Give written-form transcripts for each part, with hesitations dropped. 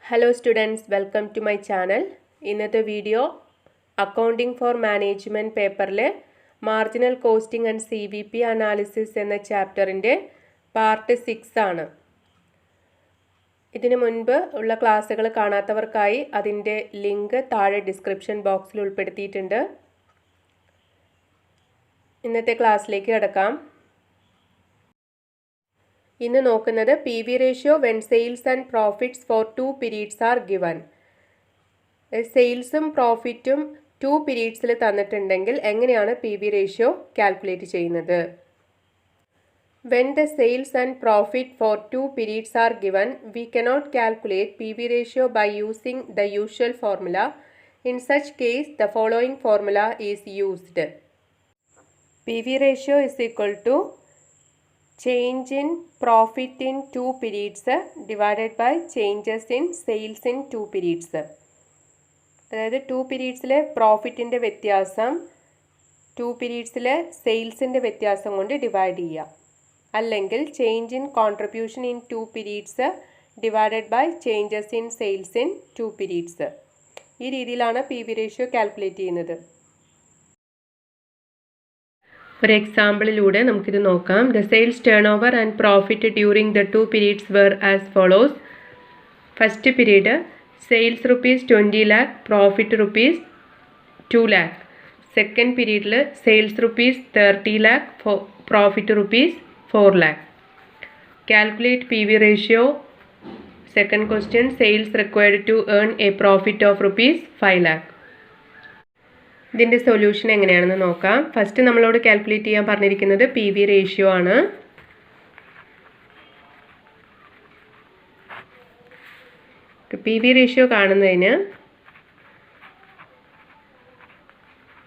Hello students, welcome to my channel. ഇന്നത്തെ video accounting for management പേപ്പറിലെ marginal costing and CVP analysis എന്ന ചാപ്റ്ററിൻ്റെ part 6 ആണ്. ഇതിനു മുൻപ് ഉള്ള ക്ലാസ്സുകൾ കാണാത്തവർക്കായി അതിൻ്റെ ലിങ്ക് താഴെ ഡിസ്ക്രിപ്ഷൻ ബോക്സിൽ ഉൾപ്പെടുത്തിയിട്ടുണ്ട്. ഇന്നത്തെ ക്ലാസ്സിലേക്ക് കടക്കാം. ഇന്ന് നോക്കുന്നത് PV ratio when sales and profits for 2 periods are given. സെയിൽസും പ്രോഫിറ്റും 2 പീരീഡ്സിൽ തന്നിട്ടുണ്ടെങ്കിൽ എങ്ങനെയാണ് PV ratio കാൽക്കുലേറ്റ് ചെയ്യുന്നത്? When the sales and profit for 2 periods are given, we cannot calculate PV ratio by using the usual formula. In such case, the following formula is used. PV ratio is equal to change in profit in 2 periods divided by changes in sales in 2 periods. അതായത് 2 പീരീഡ്സിലെ പ്രോഫിറ്റിൻ്റെ വ്യത്യാസം 2 പീരീഡ്സിലെ സെയിൽസിൻ്റെ വ്യത്യാസം കൊണ്ട് divide ചെയ്യുക. അല്ലെങ്കിൽ change in contribution in 2 periods divided by changes in sales in 2 periods. ഈ രീതിയിലാണ് PV ratio calculate ചെയ്യുന്നത്. ഒരു എക്സാമ്പിളിലൂടെ നമുക്കിത് നോക്കാം. The sales turnover and profit during the 2 periods were as follows. First period sales ₹20 lakh, profit ₹2 lakh. Second പീരീഡിൽ sales ₹30 lakh, profit ₹4 lakh. Calculate PV ratio. Second question, sales required to earn a profit of ₹5 lakh. ഇതിൻ്റെ solution എങ്ങനെയാണെന്ന് നോക്കാം. First നമ്മളോട് calculate ചെയ്യാൻ പറഞ്ഞിരിക്കുന്നത് PV ratio ആണ്. PV ratio കാണുന്നതിന്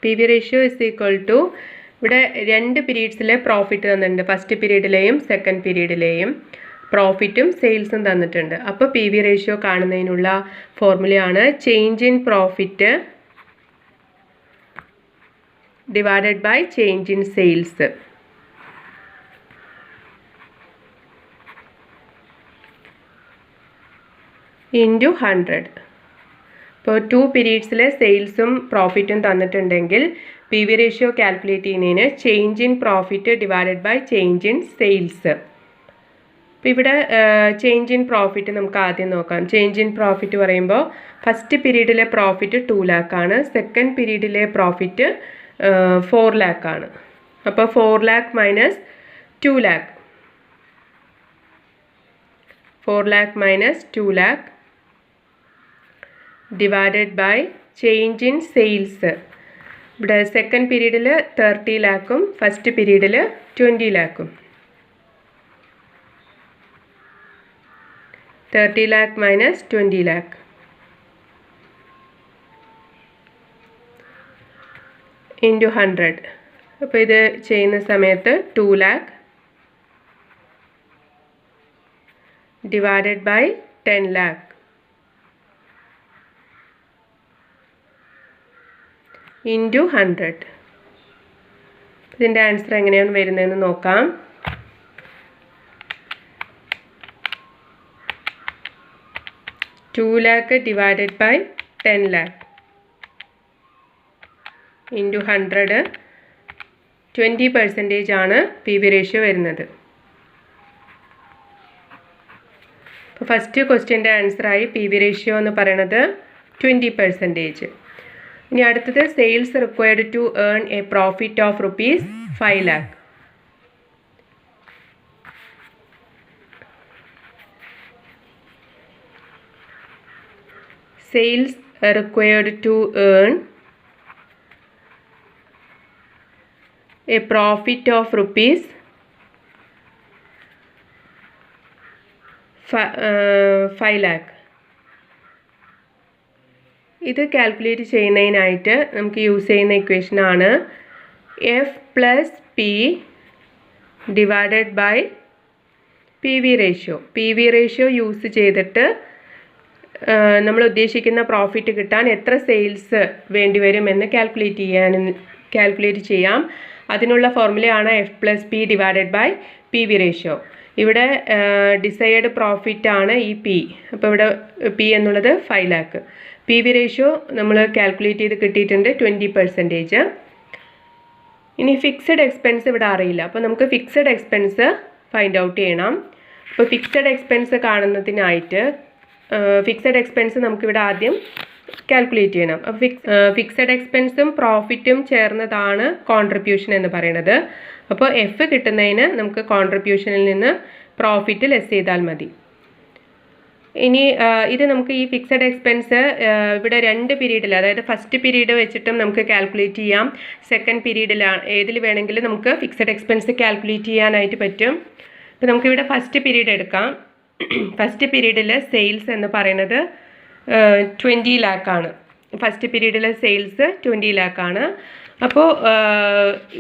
PV ratio is equal to, ഇവിടെ 2 പീരീഡ്സിലെ പ്രോഫിറ്റ് തന്നിട്ടുണ്ട്. ഫസ്റ്റ് പീരീഡിലെയും സെക്കൻഡ് പീരീഡിലെയും പ്രോഫിറ്റും സെയിൽസും തന്നിട്ടുണ്ട്. അപ്പോൾ PV ratio കാണുന്നതിനുള്ള ഫോർമുലയാണ് change in profit divided by change in sales. Into 100. ഇപ്പോൾ 2 പീരീഡ്സിലെ സെയിൽസും പ്രോഫിറ്റും തന്നിട്ടുണ്ടെങ്കിൽ PV ratio കാൽക്കുലേറ്റ് ചെയ്യുന്നതിന് change in profit divided by change in sales. ഇപ്പോൾ ഇവിടെ ചേഞ്ച് ഇൻ പ്രോഫിറ്റ് നമുക്ക് ആദ്യം നോക്കാം. ചേഞ്ച് ഇൻ പ്രോഫിറ്റ് പറയുമ്പോൾ ഫസ്റ്റ് പീരീഡിലെ പ്രോഫിറ്റ് 2 lakh ആണ്. സെക്കൻഡ് പീരീഡിലെ പ്രോഫിറ്റ് 4 lakh ആണ്. അപ്പോൾ 4 lakh minus 2 lakh, 4 lakh minus 2 lakh divided by change in sales. ഇവിടെ സെക്കൻഡ് പീരീഡിൽ 30 lakhും ഫസ്റ്റ് പീരീഡിൽ 20 lakhും. 30 lakh മൈനസ് 20 lakh ഇൻറ്റു 100. അപ്പോൾ ഇത് ചെയ്യുന്ന സമയത്ത് 2 lakh divided by 10 lakh into 100. ഇതിൻ്റെ ആൻസർ എങ്ങനെയാണ് വരുന്നതെന്ന് നോക്കാം. $2 lakh divided by 10 lakh into 100, 20% ആണ് PV ratio വരുന്നത്. അപ്പോൾ ഫസ്റ്റ് ക്വസ്റ്റ്യൻ്റെ ആൻസറായി PV ratio എന്ന് പറയുന്നത് 20%. ഇനി അടുത്തത് sales required to earn a profit of ₹5 lakh. Sales required to earn a profit of ₹5 lakh. ഇത് കാൽക്കുലേറ്റ് ചെയ്യുന്നതിനായിട്ട് നമുക്ക് യൂസ് ചെയ്യുന്ന ഇക്വേഷനാണ് F+P divided by PV ratio. PV ratio use ചെയ്തിട്ട് നമ്മൾ ഉദ്ദേശിക്കുന്ന പ്രോഫിറ്റ് കിട്ടാൻ എത്ര സെയിൽസ് വേണ്ടിവരുമെന്ന് കാൽക്കുലേറ്റ് ചെയ്യാം. അതിനുള്ള ഫോർമുലയാണ് F+P divided by PV ratio. ഇവിടെ ഡിസൈഡ് പ്രോഫിറ്റ് ആണ് ഈ പി. അപ്പോൾ ഇവിടെ പി എന്നുള്ളത് 5 lakh. PV റേഷ്യോ നമ്മൾ കാൽക്കുലേറ്റ് ചെയ്ത് കിട്ടിയിട്ടുണ്ട് 20%. ഇനി ഫിക്സഡ് എക്സ്പെൻസ് ഇവിടെ അറിയില്ല. അപ്പോൾ നമുക്ക് ഫിക്സഡ് എക്സ്പെൻസ് ഫൈൻഡ് ഔട്ട് ചെയ്യണം. അപ്പോൾ ഫിക്സഡ് എക്സ്പെൻസ് കാണുന്നതിനായിട്ട് ഫിക്സഡ് എക്സ്പെൻസ് നമുക്കിവിടെ ആദ്യം കാൽക്കുലേറ്റ് ചെയ്യണം. അപ്പോൾ ഫിക്സഡ് എക്സ്പെൻസും പ്രോഫിറ്റും ചേർന്നതാണ് കോൺട്രിബ്യൂഷൻ എന്ന് പറയുന്നത്. അപ്പോൾ എഫ് കിട്ടുന്നതിന് നമുക്ക് കോൺട്രിബ്യൂഷനിൽ നിന്ന് പ്രോഫിറ്റ് ലെസ് ചെയ്താൽ മതി. ഇനി ഇത് നമുക്ക് ഈ ഫിക്സഡ് എക്സ്പെൻസ് ഇവിടെ 2 പീരീഡിൽ, അതായത് ഫസ്റ്റ് പീരീഡ് വെച്ചിട്ടും നമുക്ക് കാൽക്കുലേറ്റ് ചെയ്യാം, സെക്കൻഡ് പീരീഡിലാണ്, ഏതിൽ വേണമെങ്കിലും നമുക്ക് ഫിക്സഡ് എക്സ്പെൻസ് കാൽക്കുലേറ്റ് ചെയ്യാനായിട്ട് പറ്റും. അപ്പോൾ നമുക്കിവിടെ ഫസ്റ്റ് പീരീഡ് എടുക്കാം. ഫസ്റ്റ് പീരീഡിൽ സെയിൽസ് എന്ന് പറയുന്നത് 20 lakh ആണ്. ഫസ്റ്റ് പീരീഡിലെ സെയിൽസ് 20 lakh ആണ്. അപ്പോൾ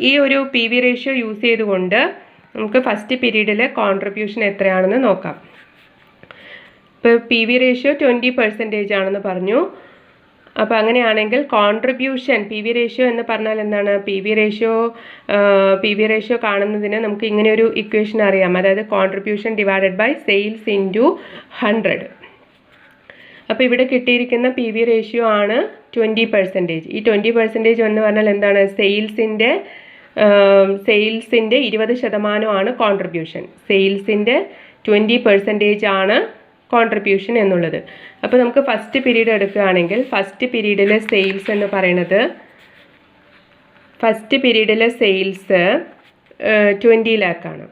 ഈ ഒരു PV റേഷ്യോ യൂസ് ചെയ്തുകൊണ്ട് നമുക്ക് ഫസ്റ്റ് പീരീഡിലെ കോൺട്രിബ്യൂഷൻ എത്രയാണെന്ന് നോക്കാം. ഇപ്പോൾ PV റേഷ്യോ 20% ആണെന്ന് പറഞ്ഞു. അപ്പോൾ അങ്ങനെയാണെങ്കിൽ കോൺട്രിബ്യൂഷൻ PV റേഷ്യോ എന്ന് പറഞ്ഞാൽ എന്താണ്? PV റേഷ്യോ കാണുന്നതിന് നമുക്ക് ഇങ്ങനെ ഒരു ഇക്വേഷൻ അറിയാം. അതായത് contribution divided by sales into 100. അപ്പോൾ ഇവിടെ കിട്ടിയിരിക്കുന്ന PV റേഷ്യോ ആണ് 20%. ഈ 20% എന്ന് പറഞ്ഞാൽ എന്താണ്? സെയിൽസിൻ്റെ 20% കോൺട്രിബ്യൂഷൻ. സെയിൽസിൻ്റെ 20% ആണ് കോൺട്രിബ്യൂഷൻ എന്നുള്ളത്. അപ്പോൾ നമുക്ക് ഫസ്റ്റ് പീരീഡ് എടുക്കുകയാണെങ്കിൽ ഫസ്റ്റ് പീരീഡിലെ സെയിൽസ് എന്ന് പറയുന്നത്, ഫസ്റ്റ് പീരീഡിലെ സെയിൽസ് 20 lakh ആണ്.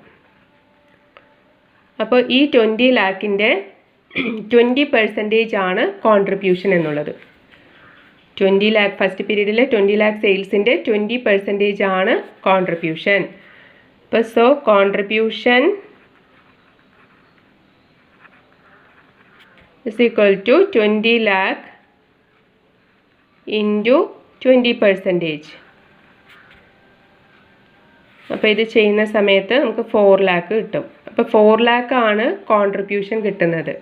അപ്പോൾ ഈ 20 lakhൻ്റെ 20% ആണ് കോൺട്രിബ്യൂഷൻ എന്നുള്ളത്. 20 lakh ഫസ്റ്റ് പീരീഡിലെ 20 lakh സെയിൽസിൻ്റെ 20% ആണ് കോൺട്രിബ്യൂഷൻ. അപ്പോൾ so contribution is equal to 20 lakh into 20%. അപ്പോൾ ഇത് ചെയ്യുന്ന സമയത്ത് നമുക്ക് 4 lakh കിട്ടും. അപ്പോൾ 4 lakh ആണ് കോൺട്രിബ്യൂഷൻ കിട്ടുന്നത്.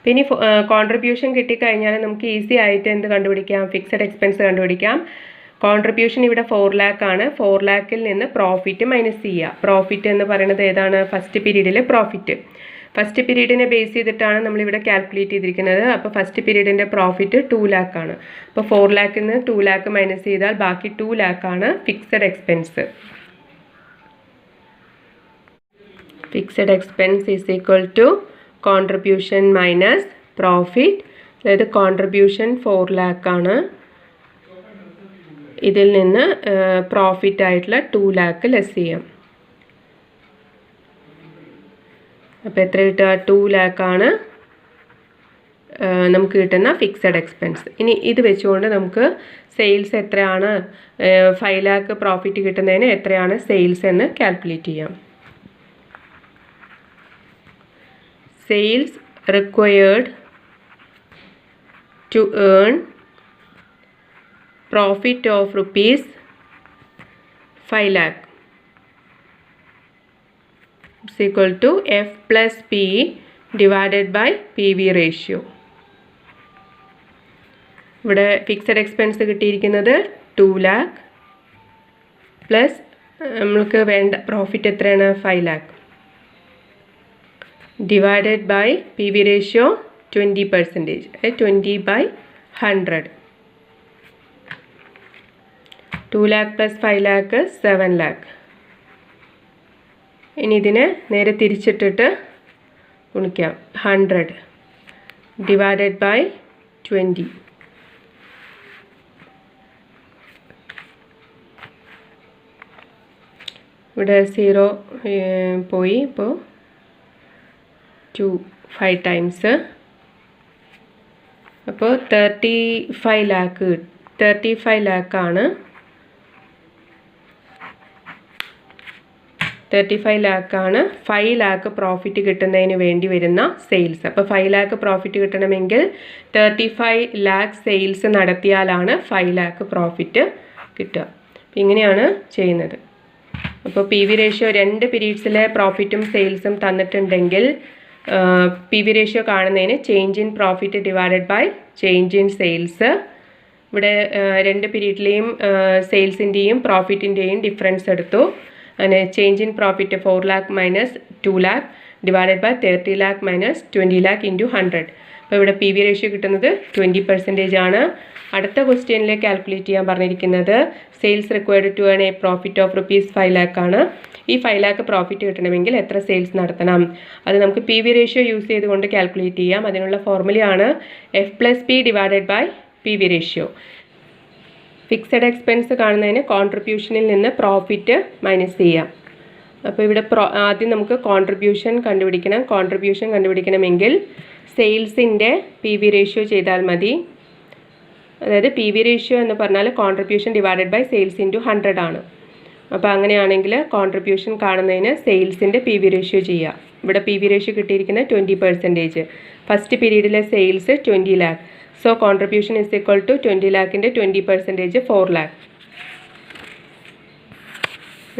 പിന്നെ കോൺട്രിബ്യൂഷൻ കിട്ടിക്കഴിഞ്ഞാൽ നമുക്ക് ഈസി ആയിട്ട് എന്ത് കണ്ടുപിടിക്കാം? ഫിക്സഡ് എക്സ്പെൻസ് കണ്ടുപിടിക്കാം. കോൺട്രിബ്യൂഷൻ ഇവിടെ 4 lakh ആണ്. 4 lakhൽ നിന്ന് പ്രോഫിറ്റ് മൈനസ് ചെയ്യുക. പ്രോഫിറ്റ് എന്ന് പറയുന്നത് ഏതാണ്? ഫസ്റ്റ് പീരീഡിലെ പ്രോഫിറ്റ്. ഫസ്റ്റ് പീരീഡിനെ ബേസ് ചെയ്തിട്ടാണ് നമ്മളിവിടെ കാൽക്കുലേറ്റ് ചെയ്തിരിക്കുന്നത്. അപ്പോൾ ഫസ്റ്റ് പീരീഡിൻ്റെ പ്രോഫിറ്റ് 2 lakh ആണ്. അപ്പോൾ 4 lakhൽ നിന്ന് 2 lakh മൈനസ് ചെയ്താൽ ബാക്കി 2 lakh ആണ് fixed expense. Fixed expense is equal to contribution minus profit. അതായത് കോൺട്രിബ്യൂഷൻ 4 lakh ആണ്. ഇതിൽ നിന്ന് പ്രോഫിറ്റ് ആയിട്ടുള്ള 2 lakh ലെസ് ചെയ്യാം. അപ്പോൾ എത്ര കിട്ടുക? 2 lakh ആണ് നമുക്ക് കിട്ടുന്ന ഫിക്സഡ് എക്സ്പെൻസ്. ഇനി ഇത് വെച്ചുകൊണ്ട് നമുക്ക് സെയിൽസ് എത്രയാണ്, 5 lakh പ്രോഫിറ്റ് കിട്ടുന്നതിന് എത്രയാണ് സെയിൽസ് എന്ന് കാൽക്കുലേറ്റ് ചെയ്യാം. Sales required to earn profit of rupees 5 lakh is equal to F plus P divided by PV ratio. ഇവിടെ ഫിക്സഡ് എക്സ്പെൻസ് കിട്ടിയിരിക്കുന്നത് 2 lakh പ്ലസ് നമ്മൾക്ക് വേണ്ട പ്രോഫിറ്റ് എത്രയാണ്? 5 lakh divided by PV ratio 20%. 20/100. 2 lakh plus 5 lakh 7 lakh. ഇനി ഇതിനെ നേരെ തിരിച്ചിട്ടിട്ട് ഗുണിക്കാം. 100 divided by 20. ഇവിടെ 0 പോയി. ഇപ്പോൾ 2 5 ടൈംസ്. അപ്പോൾ 35 lakh ആണ്. 35 lakh ആണ് 5 lakh പ്രോഫിറ്റ് കിട്ടുന്നതിന് വേണ്ടി വരുന്ന സെയിൽസ്. അപ്പോൾ 5 lakh പ്രോഫിറ്റ് കിട്ടണമെങ്കിൽ 35 lakh സെയിൽസ് നടത്തിയാലാണ് 5 lakh പ്രോഫിറ്റ് കിട്ടുക. ഇങ്ങനെയാണ് ചെയ്യുന്നത്. അപ്പോൾ PV റേഷ്യോ 2 പീരീഡ്സിലെ പ്രോഫിറ്റും സെയിൽസും തന്നിട്ടുണ്ടെങ്കിൽ PV റേഷ്യോ കാണുന്നതിന് change in profit divided by change in sales. ഇവിടെ 2 പീരീഡിലെയും സെയിൽസിൻ്റെയും പ്രോഫിറ്റിൻ്റെയും ഡിഫറൻസ് എടുത്തു. അങ്ങനെ change in profit 4 lakh minus 2 lakh divided by 30 lakh minus 20 lakh into 100. അപ്പോൾ ഇവിടെ പി വി റേഷ്യോ കിട്ടുന്നത് 20% ആണ്. അടുത്ത ക്വസ്റ്റ്യനിൽ കാൽക്കുലേറ്റ് ചെയ്യാൻ പറഞ്ഞിരിക്കുന്നത് sales required to earn a profit of ₹5 lakh ആണ്. ഈ 5 lakh പ്രോഫിറ്റ് കിട്ടണമെങ്കിൽ എത്ര സെയിൽസ് നടത്തണം? അത് നമുക്ക് പി വി റേഷ്യോ യൂസ് ചെയ്തുകൊണ്ട് കാൽക്കുലേറ്റ് ചെയ്യാം. അതിനുള്ള ഫോർമുലയാണ് F+P divided by P V ratio. Fixed expense കാണുന്നതിന് കോൺട്രിബ്യൂഷനിൽ നിന്ന് പ്രോഫിറ്റ് മൈനസ് ചെയ്യാം. അപ്പോൾ ഇവിടെ ആദ്യം നമുക്ക് കോൺട്രിബ്യൂഷൻ കണ്ടുപിടിക്കണം. കോൺട്രിബ്യൂഷൻ കണ്ടുപിടിക്കണമെങ്കിൽ സെയിൽസിൻ്റെ പി വി റേഷ്യോ ചെയ്താൽ മതി. അതായത് പി വി റേഷ്യോ എന്ന് പറഞ്ഞാൽ contribution divided by sales into 100 ആണ്. അപ്പോൾ അങ്ങനെയാണെങ്കിൽ കോൺട്രിബ്യൂഷൻ കാണുന്നതിന് സെയിൽസിൻ്റെ പി വി റേഷ്യോ ചെയ്യാം. ഇവിടെ പി വി റേഷ്യോ കിട്ടിയിരിക്കുന്നത് 20%. ഫസ്റ്റ് പീരീഡിലെ sales 20 lakh. So contribution is equal to 20 lakhൻ്റെ 20% 4 lakh.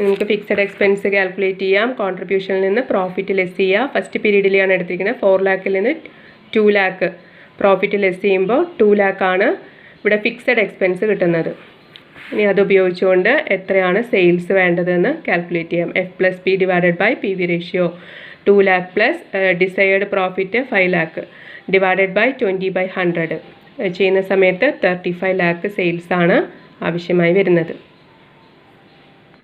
നമുക്ക് ഫിക്സഡ് എക്സ്പെൻസ് കാൽക്കുലേറ്റ് ചെയ്യാം. കോൺട്രിബ്യൂഷനിൽ നിന്ന് പ്രോഫിറ്റ് ലെസ് ചെയ്യുക. ഫസ്റ്റ് പീരീഡിലാണ് എടുത്തിരിക്കുന്നത്. 4 lakhൽ നിന്ന് 2 lakh പ്രോഫിറ്റ് ലെസ് ചെയ്യുമ്പോൾ 2 lakh ആണ് ഇവിടെ ഫിക്സഡ് എക്സ്പെൻസ് കിട്ടുന്നത്. ഇനി അത് ഉപയോഗിച്ചുകൊണ്ട് എത്രയാണ് സെയിൽസ് വേണ്ടതെന്ന് കാൽക്കുലേറ്റ് ചെയ്യാം. F+P divided by P V ratio 2 lakh plus desired profit 5 lakh divided by 20/100 ചെയ്യുന്ന സമയത്ത് 35 lakh സെയിൽസ് ആണ് ആവശ്യമായി വരുന്നത്.